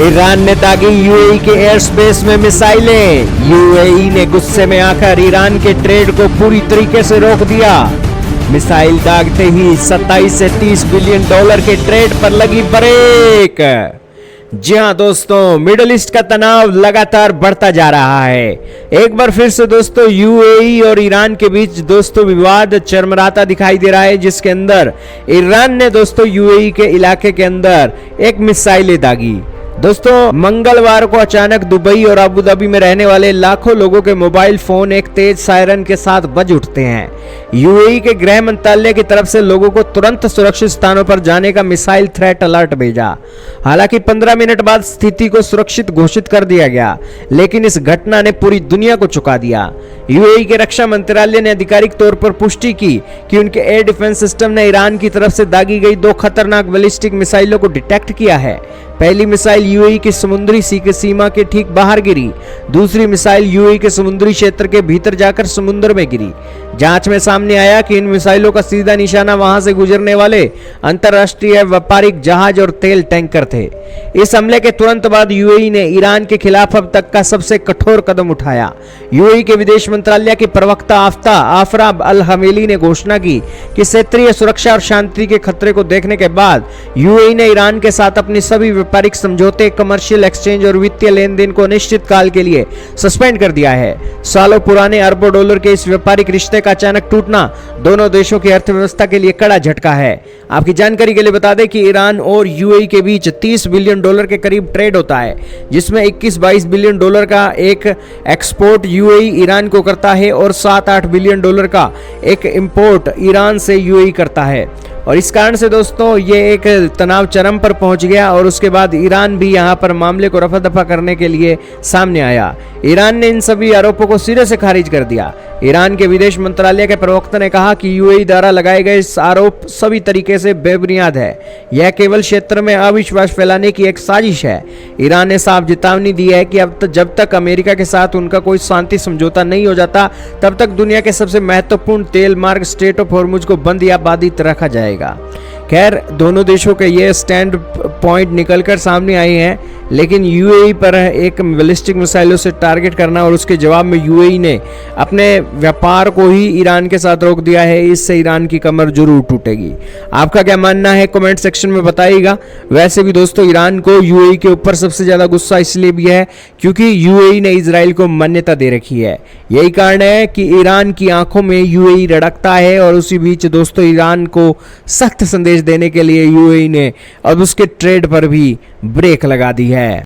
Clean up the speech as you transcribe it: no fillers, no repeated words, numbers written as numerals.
Iran ने दागी UAE के एयर स्पेस में मिसाइलें। यूएई ने गुस्से में आकर ईरान के ट्रेड को पूरी तरीके से रोक दिया। मिसाइल दागते ही 27 से 30 बिलियन डॉलर के ट्रेड पर लगी ब्रेक। जी हां दोस्तों, मिडिल ईस्ट का तनाव लगातार बढ़ता जा रहा है। एक बार फिर से दोस्तों यूएई और ईरान के बीच दोस्तों विवाद चरमराता दिखाई दे रहा है, जिसके अंदर ईरान ने दोस्तों यूएई के इलाके के अंदर एक मिसाइलें दागी। दोस्तों मंगलवार को अचानक दुबई और अबू धाबी में रहने वाले लाखों लोगों के मोबाइल फोन एक तेज सायरन के साथ बज उठते हैं। यूएई के गृह मंत्रालय की तरफ से लोगों को तुरंत सुरक्षित स्थानों पर जाने का मिसाइल थ्रेट अलर्ट भेजा। हालांकि 15 मिनट बाद स्थिति को सुरक्षित घोषित कर दिया गया, लेकिन इस घटना ने पूरी दुनिया को चौंका दिया। यूएई के रक्षा मंत्रालय ने आधिकारिक तौर पर पुष्टि की कि उनके एयर डिफेंस सिस्टम ने ईरान की तरफ से दागी गई 2 खतरनाक बैलिस्टिक मिसाइलों को डिटेक्ट किया है। पहली मिसाइल यूएई की समुद्री सीमा के ठीक बाहर गिरी। दूसरी मिसाइल यूएई के समुद्री क्षेत्र के भीतर जाकर समुद्र में गिरी। जांच में सामने आया कि इन मिसाइलों का सीधा निशाना वहां से गुजरने वाले अंतरराष्ट्रीय व्यापारिक जहाज और तेल टैंकर थे। इस हमले के तुरंत बाद यूएई ने ईरान के खिलाफ अब तक का सबसे कठोर कदम उठाया। यूएई के विदेश मंत्रालय के प्रवक्ता आफरा अल हमेली ने घोषणा की कि क्षेत्रीय सुरक्षा और शांति के खतरे को देखने के बाद यूएई ने ईरान के साथ अपनी सभी व्यापारिक समझौते, कमर्शियल एक्सचेंज और वित्तीय लेन देन को निश्चित काल के लिए सस्पेंड कर दिया है। सालों पुराने अरबों डॉलर के इस व्यापारिक रिश्ते का अचानक टूटना दोनों देशों की अर्थव्यवस्था के लिए कड़ा झटका है। आपकी जानकारी के लिए बता दें कि ईरान और यूएई के बीच 30 बिलियन डॉलर के करीब ट्रेड होता है, जिसमें 21-22 बिलियन डॉलर का एक एक्सपोर्ट यूएई ईरान को करता है और 7-8 बिलियन डॉलर का एक इंपोर्ट ईरान से यूएई करता है। और इस कारण से दोस्तों ये एक तनाव चरम पर पहुंच गया और उसके बाद ईरान भी यहां पर मामले को रफा दफा करने के लिए सामने आया। ईरान ने इन सभी आरोपों को सिरे से खारिज कर दिया। ईरान के विदेश मंत्रालय के प्रवक्ता ने कहा कि यूएई द्वारा लगाए गए इस आरोप सभी तरीके से बेबुनियाद है। यह केवल क्षेत्र में अविश्वास फैलाने की एक साजिश है। ईरान ने साफ चेतावनी दी है कि जब तक अमेरिका के साथ उनका कोई शांति समझौता नहीं हो जाता, तब तक दुनिया के सबसे महत्वपूर्ण तेल मार्ग स्ट्रेट ऑफ हॉर्मुज को बंद या बाधित रखा जाएगा। खैर, दोनों देशों के ये स्टैंड पॉइंट निकलकर सामने आए हैं, लेकिन यूएई पर एक बैलिस्टिक मिसाइलों से टारगेट करना और उसके जवाब में यूएई ने अपने व्यापार को ही ईरान के साथ रोक दिया है। इससे ईरान की कमर जरूर टूटेगी। आपका क्या मानना है कमेंट सेक्शन में बताइएगा। वैसे भी दोस्तों ईरान को यूएई के ऊपर सबसे ज्यादा गुस्सा इसलिए भी है क्योंकि यूएई ने इजराइल को मान्यता दे रखी है। यही कारण है कि ईरान की आंखों में यूएई रड़कता है और उसी बीच दोस्तों ईरान को सख्त संदेश देने के लिए यूएई ने अब उसके ट्रेड पर भी ब्रेक लगा दी है।